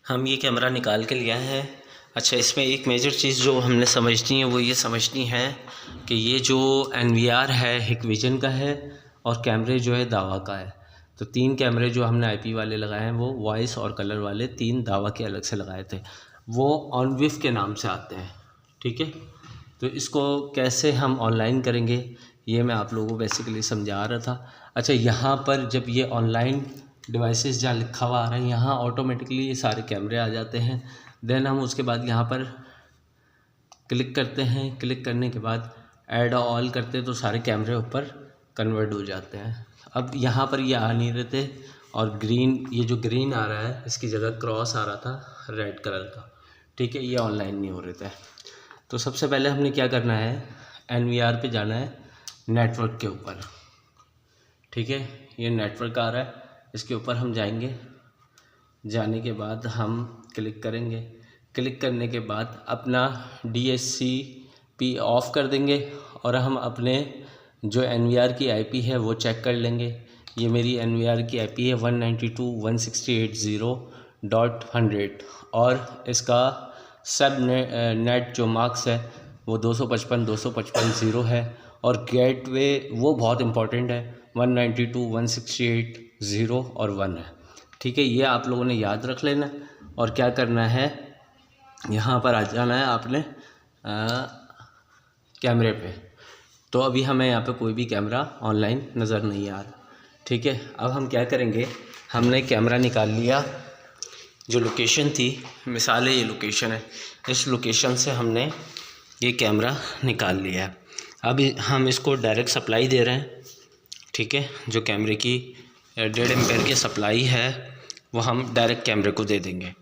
हम ये कैमरा निकाल के लिया है। अच्छा, इसमें एक मेजर चीज़ जो हमने समझनी है वो ये समझनी है कि ये जो NVR है हिकविजन का है और कैमरे जो है दावा का है। तो 3 कैमरे जो हमने IP वाले लगाए हैं वो वॉइस और कलर वाले 3 दावा के अलग से लगाए थे, वो ऑनविफ के नाम से आते हैं। ठीक है, तो इसको कैसे हम ऑनलाइन करेंगे ये मैं आप लोगों को बेसिकली समझा रहा था। अच्छा, यहाँ पर जब ये ऑनलाइन डिवाइसेस जहाँ लिखा हुआ आ रहा है यहाँ ऑटोमेटिकली ये सारे कैमरे आ जाते हैं। देन हम उसके बाद यहाँ पर क्लिक करते हैं। क्लिक करने के बाद ऐड ऑल करते हैं तो सारे कैमरे ऊपर कन्वर्ट हो जाते हैं। अब यहाँ पर ये आ नहीं रहे थे और ग्रीन, ये जो ग्रीन आ रहा है इसकी जगह क्रॉस आ रहा था रेड कलर का। ठीक है, ये ऑनलाइन नहीं हो रहे थे। तो सबसे पहले हमने क्या करना है, NVR पे जाना है नेटवर्क के ऊपर। ठीक है, ये नेटवर्क आ रहा है, इसके ऊपर हम जाएंगे। जाने के बाद हम क्लिक करेंगे। क्लिक करने के बाद अपना DHCP ऑफ़ कर देंगे और हम अपने जो NVR की IP है वो चेक कर लेंगे। ये मेरी NVR की IP है 192.168.0.100 और इसका सब नेट जो मार्क्स है वो 255.255.0 है और गेटवे वो बहुत इम्पोर्टेंट है 192.168.0 और 1 है। ठीक है, ये आप लोगों ने याद रख लेना और क्या करना है, यहाँ पर आ जाना है आपने कैमरे पे। तो अभी हमें यहाँ पे कोई भी कैमरा ऑनलाइन नज़र नहीं आ रहा। ठीक है, अब हम क्या करेंगे, हमने कैमरा निकाल लिया। जो लोकेशन थी, मिसाल है ये लोकेशन है, इस लोकेशन से हमने ये कैमरा निकाल लिया है। अब हम इसको डायरेक्ट सप्लाई दे रहे हैं। ठीक है, जो कैमरे की 1.5 एम्पेयर की सप्लाई है वो हम डायरेक्ट कैमरे को दे देंगे।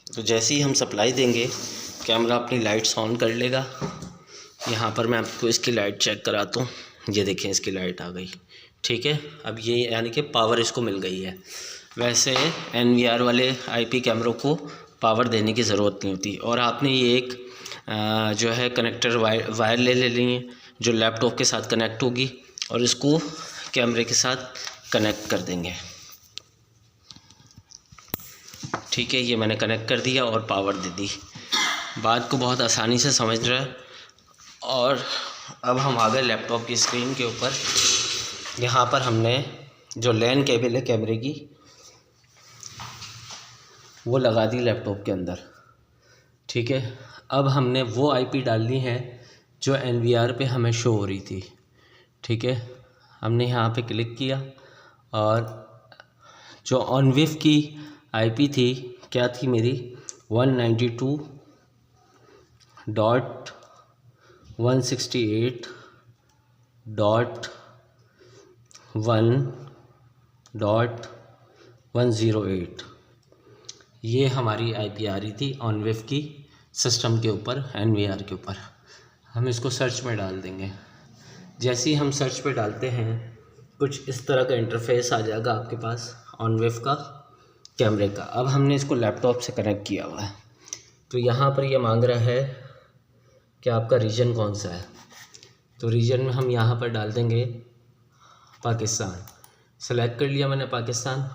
तो जैसे ही हम सप्लाई देंगे कैमरा अपनी लाइट्स ऑन कर लेगा। यहाँ पर मैं आपको इसकी लाइट चेक कराता हूँ। ये देखें, इसकी लाइट आ गई। ठीक है, अब ये यानी कि पावर इसको मिल गई है। वैसे NVR वाले IP कैमरों को पावर देने की ज़रूरत नहीं होती। और आपने ये एक जो है कनेक्टर वायर ले लेनी है जो लैपटॉप के साथ कनेक्ट होगी और इसको कैमरे के साथ कनेक्ट कर देंगे। ठीक है, ये मैंने कनेक्ट कर दिया और पावर दे दी। बात को बहुत आसानी से समझ रहा है। और अब हम आ गए लैपटॉप की स्क्रीन के ऊपर। यहाँ पर हमने जो लैन केबल है कैमरे की वो लगा दी लैपटॉप के अंदर। ठीक है, अब हमने वो IP डालनी है जो NVR पे हमें शो हो रही थी। ठीक है, हमने यहाँ पे क्लिक किया और जो ऑनविफ की IP थी क्या थी मेरी 192.168.1.108 ये हमारी IP आ रही थी ऑनविफ की सिस्टम के ऊपर NVR के ऊपर। हम इसको सर्च में डाल देंगे। जैसे ही हम सर्च पे डालते हैं कुछ इस तरह का इंटरफेस आ जाएगा आपके पास ऑनविफ का कैमरे का। अब हमने इसको लैपटॉप से कनेक्ट किया हुआ है तो यहाँ पर ये मांग रहा है कि आपका रीजन कौन सा है। तो रीजन में हम यहाँ पर डाल देंगे पाकिस्तान। सेलेक्ट कर लिया मैंने पाकिस्तान।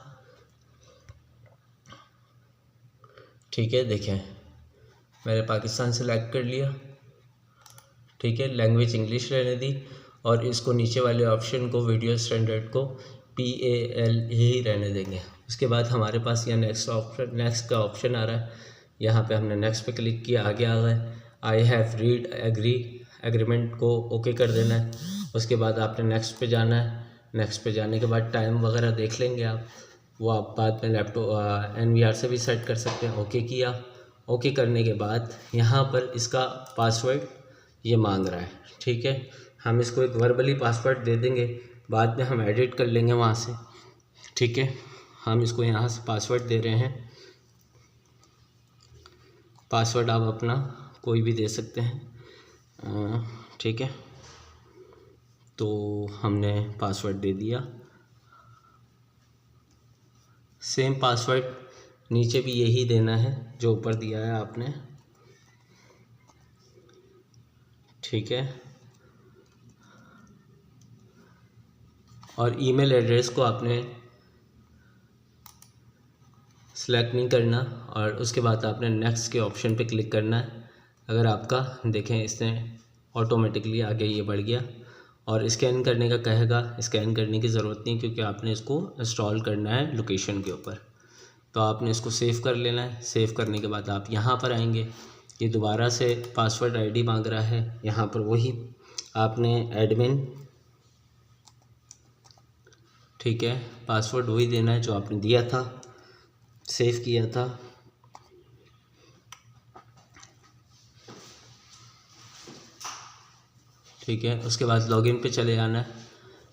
ठीक है, देखें मैंने पाकिस्तान सेलेक्ट कर लिया। ठीक है, लैंग्वेज इंग्लिश रहने दी और इसको नीचे वाले ऑप्शन को वीडियो स्टैंडर्ड को PAL ही रहने देंगे। उसके बाद हमारे पास यह नेक्स्ट का ऑप्शन आ रहा है। यहाँ पे हमने नेक्स्ट पे क्लिक किया, आगे आ गए। आई हैव रीड एग्रीमेंट को ओके कर देना है। उसके बाद आपने नेक्स्ट पे जाना है। नेक्स्ट पे जाने के बाद टाइम वगैरह देख लेंगे आप, वो आप बाद में लैपटॉप NVR से भी सेट कर सकते हैं। ओके किया। ओके करने के बाद यहाँ पर इसका पासवर्ड ये मांग रहा है। ठीक है, हम इसको एक वर्बली पासवर्ड दे देंगे, बाद में हम एडिट कर लेंगे वहाँ से। ठीक है, हम इसको यहाँ से पासवर्ड दे रहे हैं। पासवर्ड आप अपना कोई भी दे सकते हैं। ठीक है, तो हमने पासवर्ड दे दिया। सेम पासवर्ड नीचे भी यही देना है जो ऊपर दिया है आपने। ठीक है। और ईमेल एड्रेस को आपने सेलेक्ट नहीं करना और उसके बाद आपने नेक्स्ट के ऑप्शन पे क्लिक करना है। अगर आपका देखें इसने ऑटोमेटिकली आगे ये बढ़ गया और स्कैन करने का कहेगा, स्कैन करने की ज़रूरत नहीं क्योंकि आपने इसको इंस्टॉल करना है लोकेशन के ऊपर। तो आपने इसको सेव कर लेना है। सेव करने के बाद आप यहाँ पर आएंगे, ये दोबारा से पासवर्ड आईडी मांग रहा है। यहाँ पर वही आपने एडमिन, ठीक है, पासवर्ड वही देना है जो आपने दिया था, सेव किया था। ठीक है, उसके बाद लॉगिन पे चले जाना है।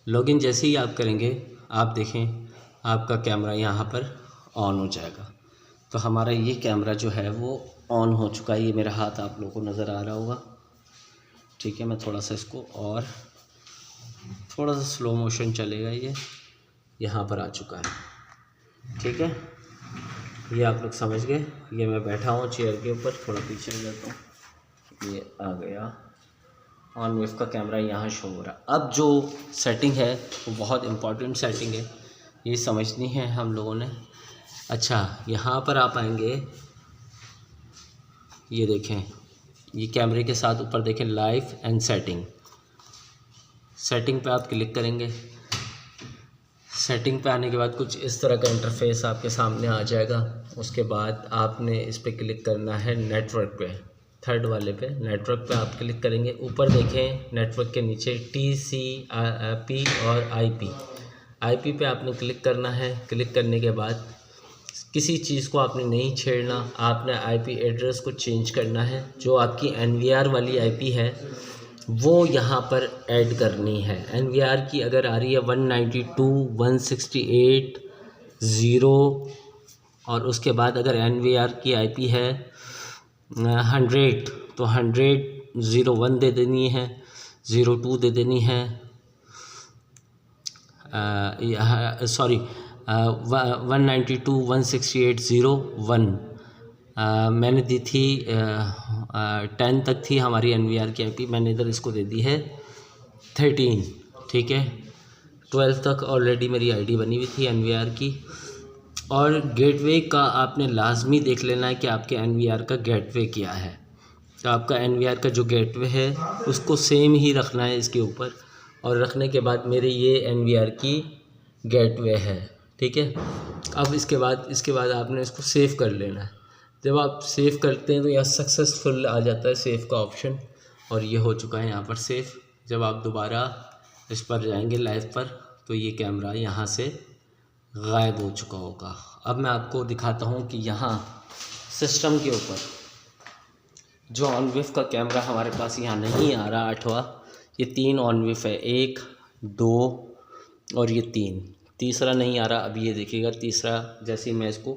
लॉगिन जैसे ही आप करेंगे आप देखें आपका कैमरा यहाँ पर ऑन हो जाएगा। तो हमारा ये कैमरा जो है वो ऑन हो चुका है। ये मेरा हाथ आप लोगों को नज़र आ रहा होगा। ठीक है, मैं थोड़ा सा इसको और थोड़ा सा स्लो मोशन चलेगा, ये यहाँ पर आ चुका है। ठीक है, ये आप लोग समझ गए। ये मैं बैठा हूँ चेयर के ऊपर, थोड़ा पीछे हो जाता हूँ, ये आ गया। ऑन वेव का कैमरा यहाँ शो हो रहा। अब जो सेटिंग है वो बहुत इम्पॉर्टेंट सेटिंग है, ये समझनी है हम लोगों ने। अच्छा, यहाँ पर आप आएंगे, ये देखें, ये कैमरे के साथ ऊपर देखें लाइव एंड सेटिंग। सेटिंग पे आप क्लिक करेंगे। सेटिंग पे आने के बाद कुछ इस तरह का इंटरफेस आपके सामने आ जाएगा। उसके बाद आपने इस पे क्लिक करना है नेटवर्क पे, थर्ड वाले पे नेटवर्क पे आप क्लिक करेंगे। ऊपर देखें नेटवर्क के नीचे TCP और IP पे आपने क्लिक करना है। क्लिक करने के बाद किसी चीज़ को आपने नहीं छेड़ना, आपने IP एड्रेस को चेंज करना है। जो आपकी NVR वाली IP है वो यहाँ पर ऐड करनी है। NVR की अगर आ रही है 192.168.0 और उसके बाद अगर NVR की IP है 100 तो 100.01 दे देनी है, 02 दे देनी है, सॉरी 192.168.0.1 मैंने दी थी 10 तक थी हमारी NVR की IP, मैंने इधर इसको दे दी है 13। ठीक है, 12 तक ऑलरेडी मेरी ID बनी हुई थी NVR की। और गेटवे का आपने लाजमी देख लेना है कि आपके NVR का गेटवे क्या है। तो आपका NVR का जो गेटवे है उसको सेम ही रखना है इसके ऊपर, और रखने के बाद मेरे ये NVR की गेटवे है। ठीक है, अब इसके बाद आपने इसको सेव कर लेना है। जब आप सेव करते हैं तो यहाँ सक्सेसफुल आ जाता है सेव का ऑप्शन, और ये हो चुका है यहाँ पर सेव। जब आप दोबारा इस पर जाएंगे लाइव पर तो ये कैमरा यहाँ से गायब हो चुका होगा। अब मैं आपको दिखाता हूँ कि यहाँ सिस्टम के ऊपर जो ऑन वेव का कैमरा हमारे पास यहाँ नहीं आ रहा 8वां, ये 3 ऑन वेव है, 1, 2 और ये 3, तीसरा नहीं आ रहा। अभी ये देखिएगा तीसरा जैसे ही मैं इसको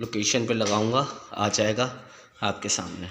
लोकेशन पे लगाऊंगा आ जाएगा आपके सामने।